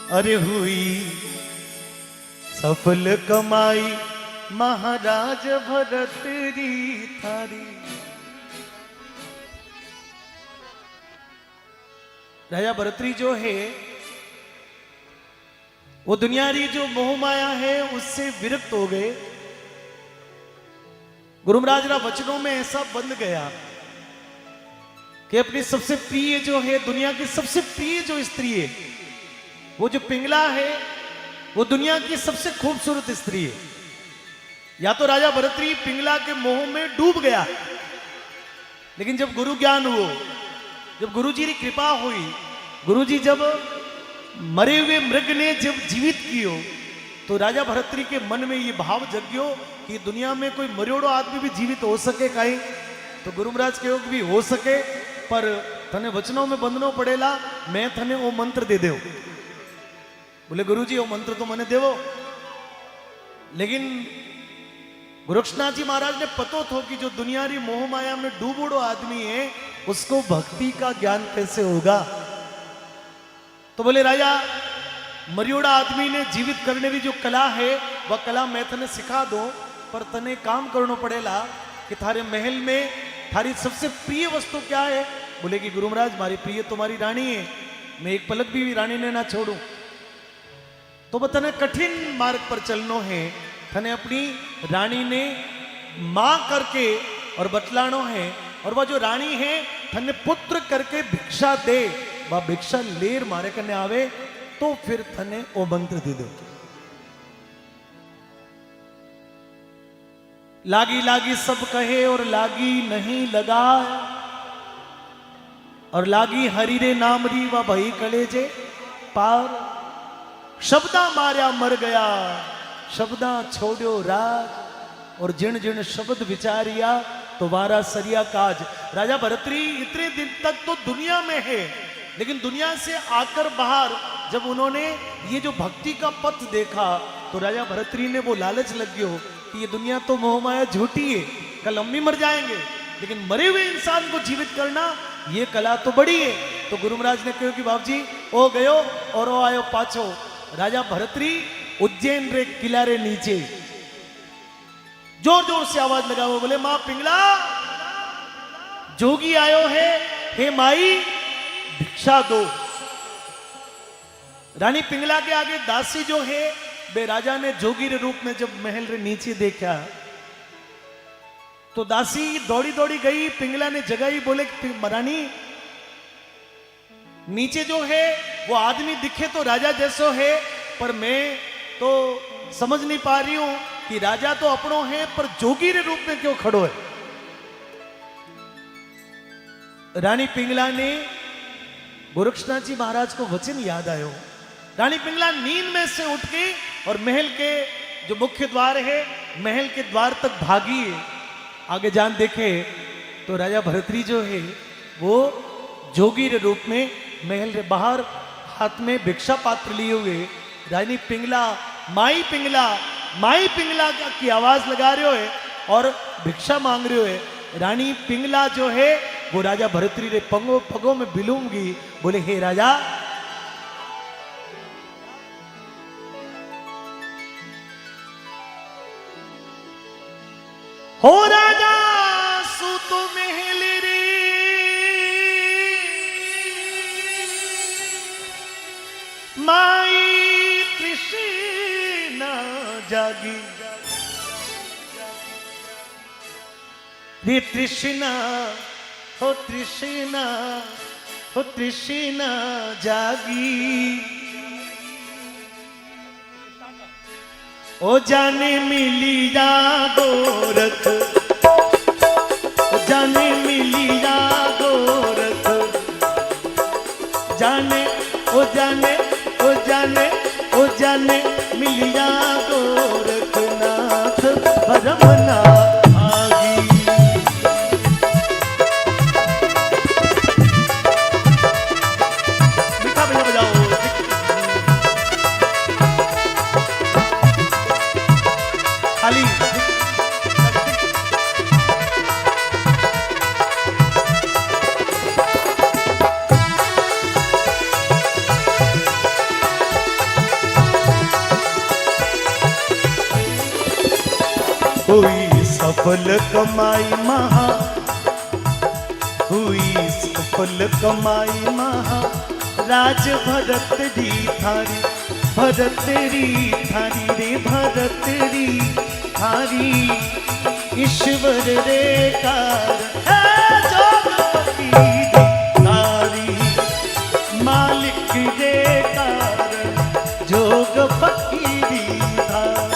अरे हुई सफल कमाई महाराज भरत री थारी। राजा भरतरी जो है वो दुनियारी जो मोह माया है उससे विरक्त हो गए। गुरु महाराज रा वचनों में ऐसा बंध गया कि अपनी सबसे प्रिय जो है, दुनिया की सबसे प्रिय जो स्त्री है, वो जो पिंगला है वो दुनिया की सबसे खूबसूरत स्त्री है। या तो राजा भरतरी पिंगला के मोह में डूब गया, लेकिन जब गुरु ज्ञान हुआ, जब गुरु जी की कृपा हुई, गुरु जी जब मरे हुए मृग ने जब जीवित कियो, तो राजा भरतरी के मन में ये भाव जग्यो कि दुनिया में कोई मरियोड़ो आदमी भी जीवित हो सके काई, तो गुरु महाराज के योग भी हो सके, पर थने वचनों में बंधनो पड़ेला, मैं थने वो मंत्र दे देव। बोले गुरु जी वो मंत्र तो मैंने देवो, लेकिन गोरक्षनाथ जी महाराज ने पतो थो कि जो दुनियारी मोह माया में डूबोड़ो आदमी है उसको भक्ति का ज्ञान कैसे होगा। तो बोले राजा मरियोड़ा आदमी ने जीवित करने की जो कला है वह कला मैं तने सिखा दो, पर तने काम करना पड़ेला कि थारे महल में थारी सबसे प्रिय वस्तु क्या है। बोले कि गुरु महाराज मारी प्रिय तुम्हारी रानी है, मैं एक पलक भी रानी ने ना छोड़ू। तो वह तने कठिन मार्ग पर चलनो है, थने अपनी रानी ने मां करके और बतलानो है, और वह जो रानी है थने पुत्र करके भिक्षा दे, वह भिक्षा लेर मारे करने आवे तो फिर थने ओ मंत्र दे दो। लागी लागी सब कहे और लागी नहीं लगा, और लागी हरि रे नाम री व भई कलेजे पार। शब्दा मार्या मर गया, शब्दा छोड़ो राज, और जिन जिन शब्द विचारिया तो वारा सरिया काज। राजा भरतरी इतने दिन तक तो दुनिया में है, लेकिन दुनिया से आकर बाहर जब उन्होंने ये जो भक्ति का पथ देखा तो राजा भरतरी ने वो लालच लग गयो कि ये दुनिया तो मोहमाया झूठी है, कल हम भी मर जाएंगे, लेकिन मरे हुए इंसान को जीवित करना ये कला तो बड़ी है। तो गुरु महाराज ने कहो कि बाप जी ओ गयो और ओ आयो पाछो। राजा भरतरी उज्जैन रे किला रे नीचे जोर जोर से आवाज लगाओ, बोले मां पिंगला जोगी आयो है, हे माई भिक्षा दो। रानी पिंगला के आगे दासी जो है बे राजा ने जोगी रे रूप में जब महल रे नीचे देखा तो दासी दौड़ी दौड़ी गई, पिंगला ने जगाई, बोले रानी नीचे जो है वो आदमी दिखे तो राजा जैसो है, पर मैं तो समझ नहीं पा रही हूं कि राजा तो अपनों है पर जोगी रे रूप में क्यों खड़ो है। रानी पिंगला ने गोरक्षनाथ जी महाराज को वचन याद आयो। रानी पिंगला नींद में से उठ गई और महल के जो मुख्य द्वार है, महल के द्वार तक भागी है। आगे जान देखे तो राजा भरतरी जो है वो जोगी रे रूप में महल रे बाहर हाथ में भिक्षा पात्र लिए हुए रानी पिंगला माई पिंगला की आवाज लगा रहे हो है और भिक्षा मांग रहे हो है। रानी पिंगला जो है वो राजा भरतरी रे पगों में बिलूंगी, बोले हे राजा हो राजा सुतो महल रे माई तृष्णा जागी रे तृष्णा हो तृष्णा हो तृष्णा जागी। ओ जाने मिली जा गोरख, ओ जाने मिली जा गोरख, जाने ओ जाने ओ जाने ओ जाने मिली जा गोरख नाथ भरमना आगी। मीठा भैया बजाओ। खाली सफल कमाई महा, हुई सफल कमाई महा, राज भरत दी थारी, भरत री थारी रे भरत री थारी, ईश्वर रे कार जोगपति दी थारी, मालिक रे कार जोगपति दी थारी।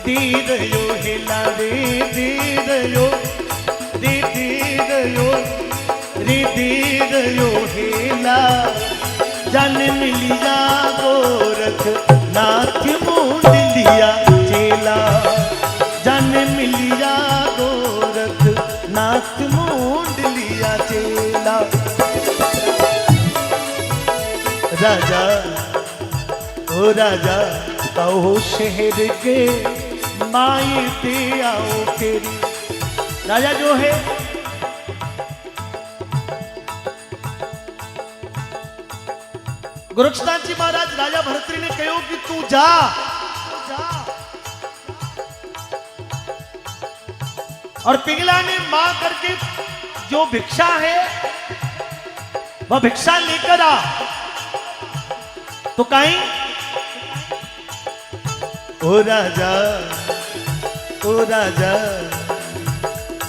दीदयो हेला रे दीदयो रे दीदयो रे दीदयो हेला, जन मिलिया गोरख नाथ मूंड लिया चेला, जन मिलिया गोरख नाथ मूंड लिया चेला। राजा ओ राजा आओ शहर के माई ते आओ फेरी। राजा जो है गोरक्षनाथ जी महाराज राजा भरतरी ने कहो कि तू जा, और पिंगला ने मां करके जो भिक्षा है वह भिक्षा लेकर आ। तो कहीं ओ राजा ओ राजा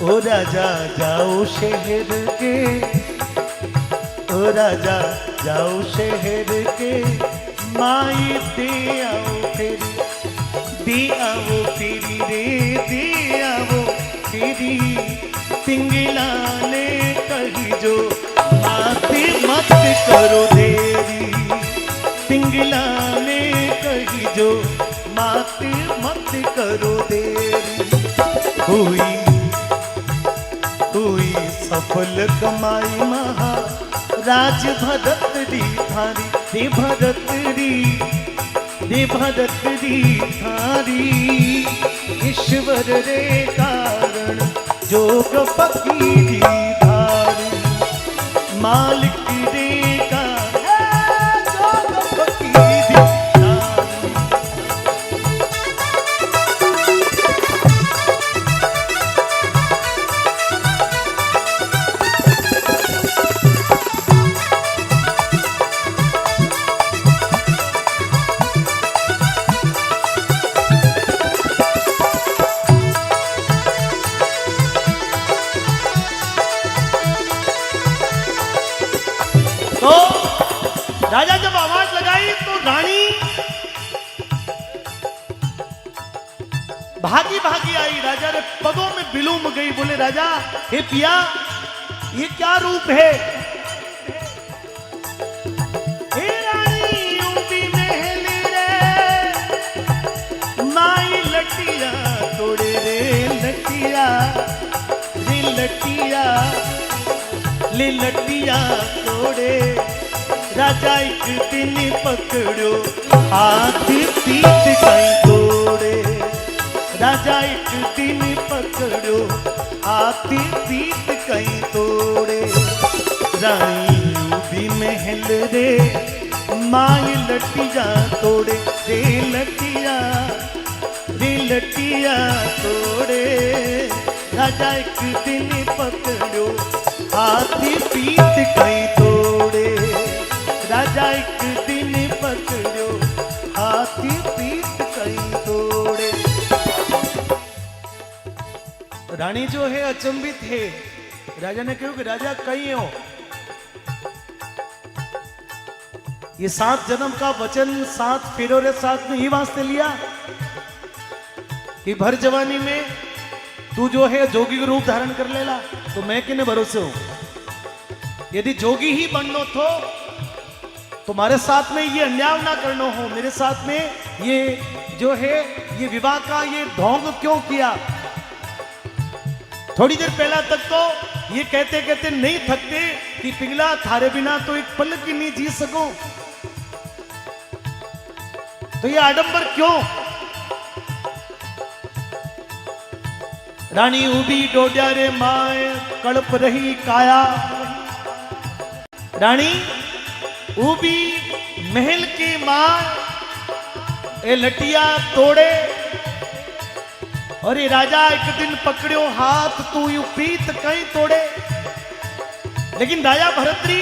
ओ राजा जाओ शहर के, ओ राजा जाओ शहर के माई दे आओ फेरी, दे आओ फेरी रे दे आओ फेरी, पिंगला ने कही जो माते मत करो देरी, पिंगला ने कही जो माते मत करो देरी। हुई हुई सफल कमाई महा, राज भरत दी थारी रे भरत दी थारी, ईश्वर रे कारण जोगपति दी थारी, मालिक रे कारण जोगपति दी थारी। तो राजा जब आवाज लगाई तो रानी भागी भागी आई, राजा ने पगों में बिलूम गई। बोले राजा हे पिया ये क्या रूप है? हे रानी यूपी महली रे माई लटिया तोड़े रे लटिया रे लटिया ले लटिया तोड़े। राजा एक दिन पकड़ो हाथ पीठ कहीं तोड़े, राजा एक दिन पकड़ो हाथ पीठ कहीं तोड़े। रानी भी महल रे माई लटिया तोड़े रे लटिया तोड़े। राजा एक दिन पकड़ो हाथी पीठ कहीं तोड़े, राजा एक दिन पकड़ो हाथी पीठ कहीं तोड़े। रानी जो है अचंभित है। राजा ने कहा कि राजा कहीं हो? ये 7 जन्म का वचन 7 फेरों रे 7 में ही वास्ते लिया कि भर जवानी में तू जो है जोगी का रूप धारण कर लेला तो मैं किने भरोसे हूं। यदि जोगी ही बननो थो तुम्हारे साथ में ये अन्याय ना करना हो, मेरे साथ में ये जो है ये विवाह का ये ढोंग क्यों किया। थोड़ी देर पहला तक तो ये कहते कहते नहीं थकते कि पिघला थारे बिना तो एक पल की नहीं जी सकूं, तो ये आडंबर क्यों। रानी उबी डोड्या रे माए कड़प रही काया। रानी उबी महल की मां ए लटिया तोड़े और ये राजा एक दिन पकड़ो हाथ तू यू पीत कहीं तोड़े। लेकिन राजा भरतरी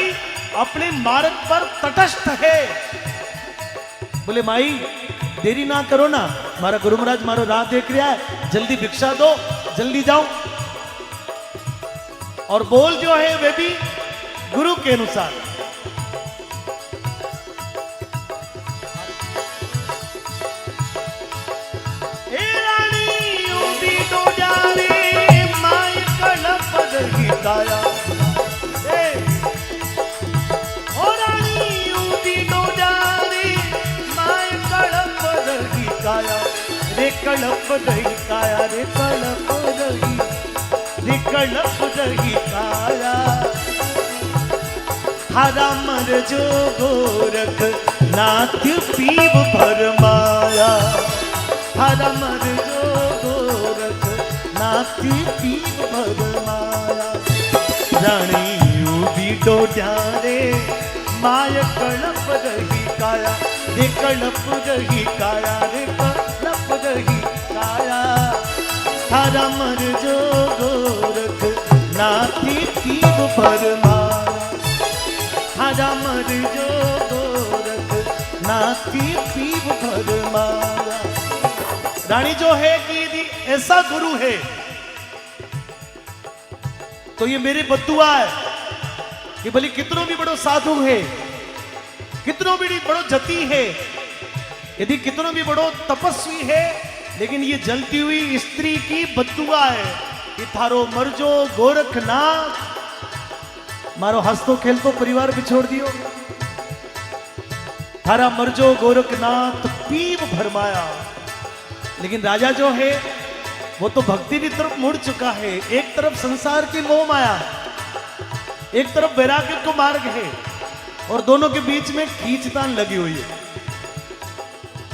अपने मार्ग पर तटस्थ है। बोले माई देरी ना करो ना, मारा गुरु महाराज मारो राह देख रहा है, जल्दी भिक्षा दो, जल्दी जाओ। और बोल जो है वे भी गुरु के अनुसार। काया रे कड़प रही काया, रे कड़प रही, रे कड़प रही काया। हरा मर जो गोरख नाथ पीव भरमाया। हरा मर जो गोरख नाथ पीव भरमाया। रानी उबी डोड्या रे माय कड़प रही काया, रे कड़प रही काया, रे कड़प रही काया। हरा मर जो गोरख नाथी पीव भरमाया। हरा मर जो गोरख नाथी पीव भरमाया। रानी जो है कि यदि ऐसा गुरु है तो ये मेरे बदुआ है कि भले कितनों भी बड़ो साधु है, कितनों भी बड़ो जती है, यदि कितनों भी बड़ो तपस्वी है, लेकिन ये जलती हुई स्त्री की बदुआ है कि थारो मरजो गोरखनाथ, मारो हंसतो खेलतो परिवार बिछोड़ दियो। थारा मरजो गोरखनाथ पीव भरमाया। लेकिन राजा जो है वो तो भक्ति की तरफ मुड़ चुका है। एक तरफ संसार की मोह माया, एक तरफ वैराग्य को मार्ग है, और दोनों के बीच में खींचतान लगी हुई है।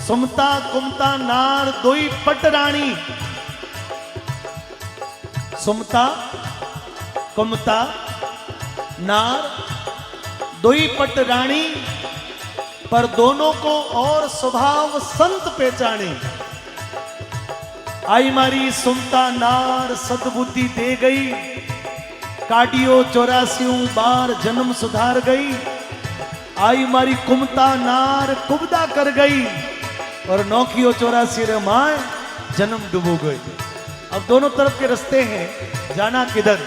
सुमता कुमता नार दोई पट रानी। सुमता कुमता नार दोई पट रानी, पर दोनों को और स्वभाव संत पहचाने। आई मारी सुमता नार सद्बुद्धि दे गई, काटियो 84 बार जन्म सुधार गई। आई मारी कुमता नार कुबदा कर गई, और नौखियो 84 रमाए जन्म डुबो गई। अब दोनों तरफ के रास्ते हैं, जाना किधर।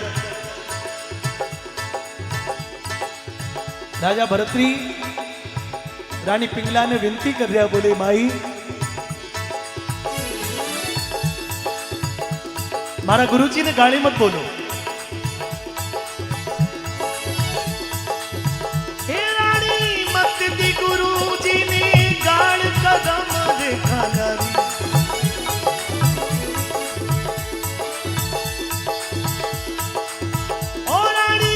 राजा भरतरी रानी पिंगला ने विनती कर दिया, बोले माई मारा गुरुजी ने गाली मत बोलो। हे रानी मत दी गुरुजी ने गाल कदम देखा नारी। ओ रानी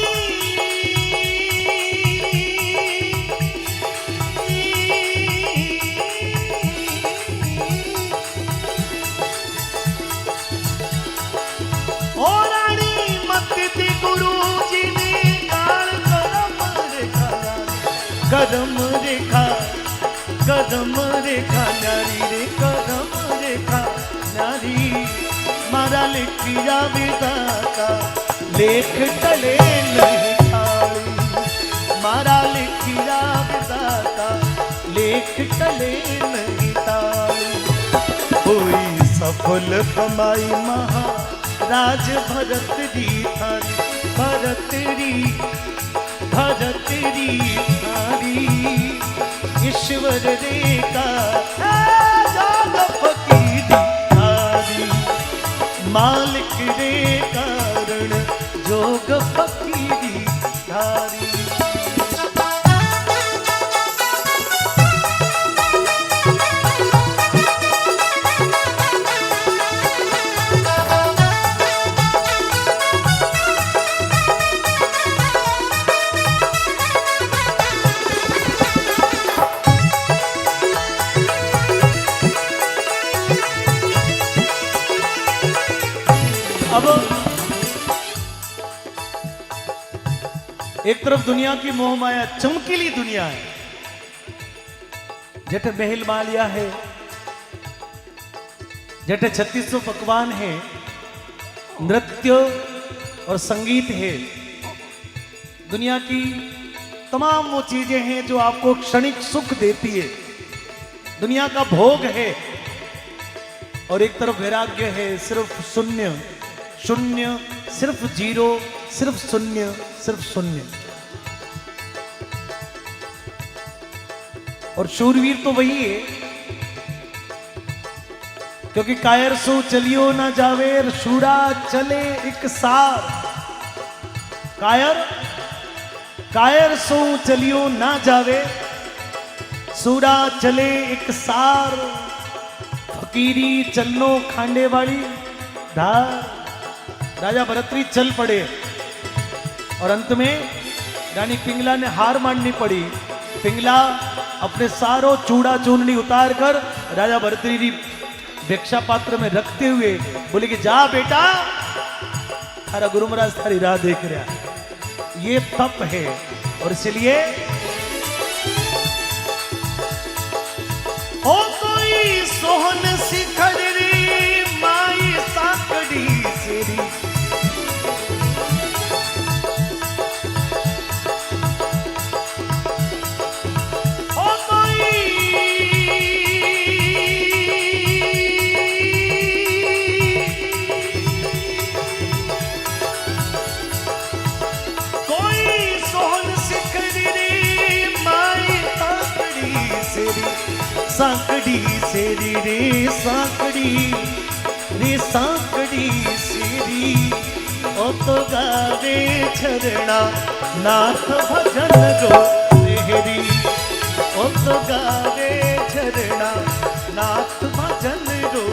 कदम रेखा, कदम रेखा नारी रे कदम रेखा नारी। मारा लिखिया विधाता लेख टले नहीं थाली। मारा लिखिया विधाता लेख टले नहीं ताली। कोई सफल कमाई महाराज भरत री थारी। भरत री भरत री थारी। ईश्वर रेखा फकीरी थारी। मालिक रे कारण जोग फकीरी धारी। अब एक तरफ दुनिया की मोह माया चमकीली दुनिया है, जट महल मालिया है, जट 3600 पकवान है, नृत्य और संगीत है। दुनिया की तमाम वो चीजें हैं जो आपको क्षणिक सुख देती है, दुनिया का भोग है। और एक तरफ वैराग्य है, सिर्फ शून्य शून्य, सिर्फ जीरो, सिर्फ शून्य, सिर्फ शून्य। और शूरवीर तो वही है, क्योंकि कायर सो चलियो ना जावे, शूरा चले एक सार। कायर सो चलियो ना जावे, सूरा चले एक सार। फकीरी चलनो खांडे वाली धार। राजा भरतरी चल पड़े और अंत में रानी पिंगला ने हार माननी पड़ी। पिंगला अपने सारो चूड़ा चूर्णी उतार कर राजा भरतरी भिक्षा पात्र में रखते हुए बोले कि जा बेटा, थारा गुरु महाराज थारी राह देख रहा। ये तप है। और इसलिए ओ कोई सोहन शिखर रे माई साकड़ी सेरी। सांकड़ी सेरी रे सांकड़ी रे सांकड़ी सेरी। ओ तो गावे झरना नाथ भजन गो तेरी। ओ तो गावे झरना नाथ भजन गो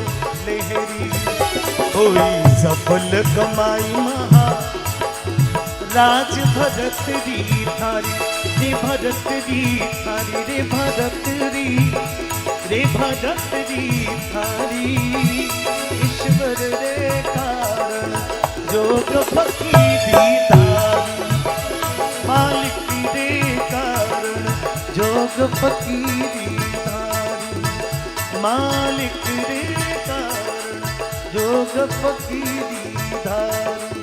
लेहरी। कोई सफल कमाई महा राज भरतरी थारी रे भरतरी थारी रे भरतरी रे भरतरी थारी। ईश्वर रे कारण जोग फकीरी धारी। मालिक रे कारण जोग फकीरी धारी। मालिक रे कारण जोग फकीरी धारी।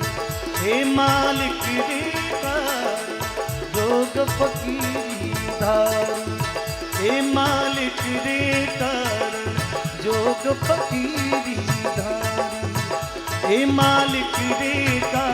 हे मालिक रे कारण जोग फकीरी धारी। हे मालिक रे कारण जोग फकीरी धारी। हे मालिक रे कारण